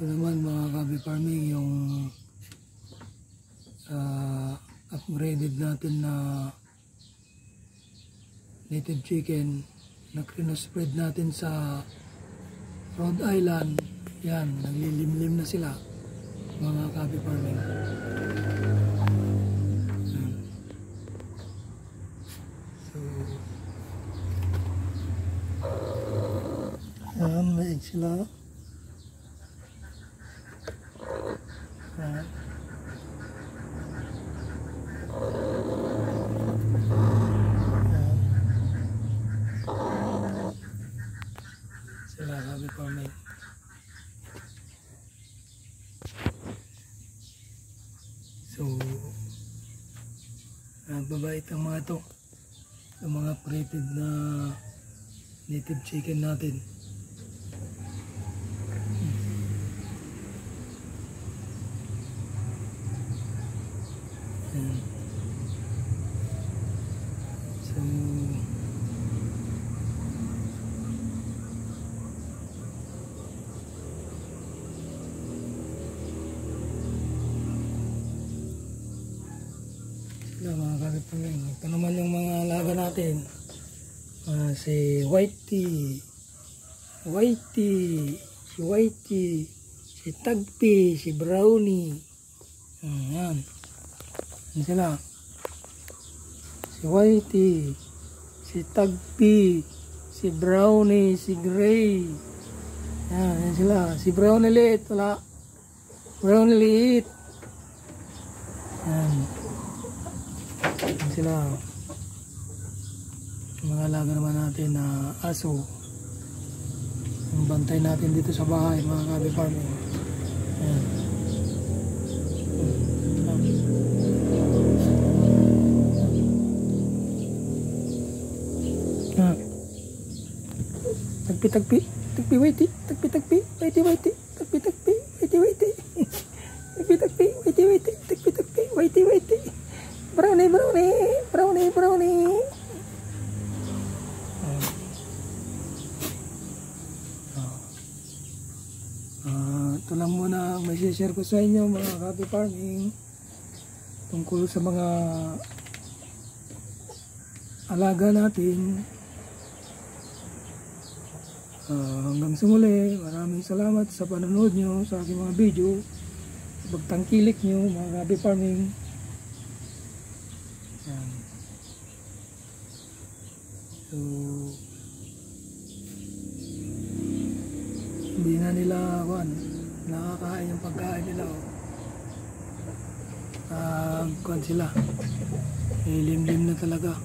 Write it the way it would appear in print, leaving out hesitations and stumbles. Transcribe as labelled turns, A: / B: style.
A: Ito naman mga kabi farming yung upgraded natin na native chicken na krinospread natin sa Rhode Island. Yan, naglilimlim na sila mga kabi farming. So yan, may egg sila. Yan. Sila kabi farming. So babait ang mga to, ang mga created na native chicken natin. Ayan. So sila mga kalipangin. Ito naman yung mga alaga natin. Si Whitey, si Tagpi, si Brownie. Yan. Yan sila. Si Whitey, si Tagpi, si Brownie, si Gray. Yan sila. Si Brownie liit, wala. Brownie liit. Yan. Yan sila. Mga alaga naman natin na aso. Ang bantay natin dito sa bahay mga kabi farming. Ayan. Tagpi, waiti, waiti. Brownie. Ito lang muna may share ko sa inyo mga kabi farming tungkol sa mga alaga natin. Hanggang sa muli, maraming salamat sa panonood nyo sa aking mga video, pagtangkilik nyo mga kabi farming. Yan. So hindi na nila nakakain yung pagkain nila. Kuwan sila, limlim na talaga.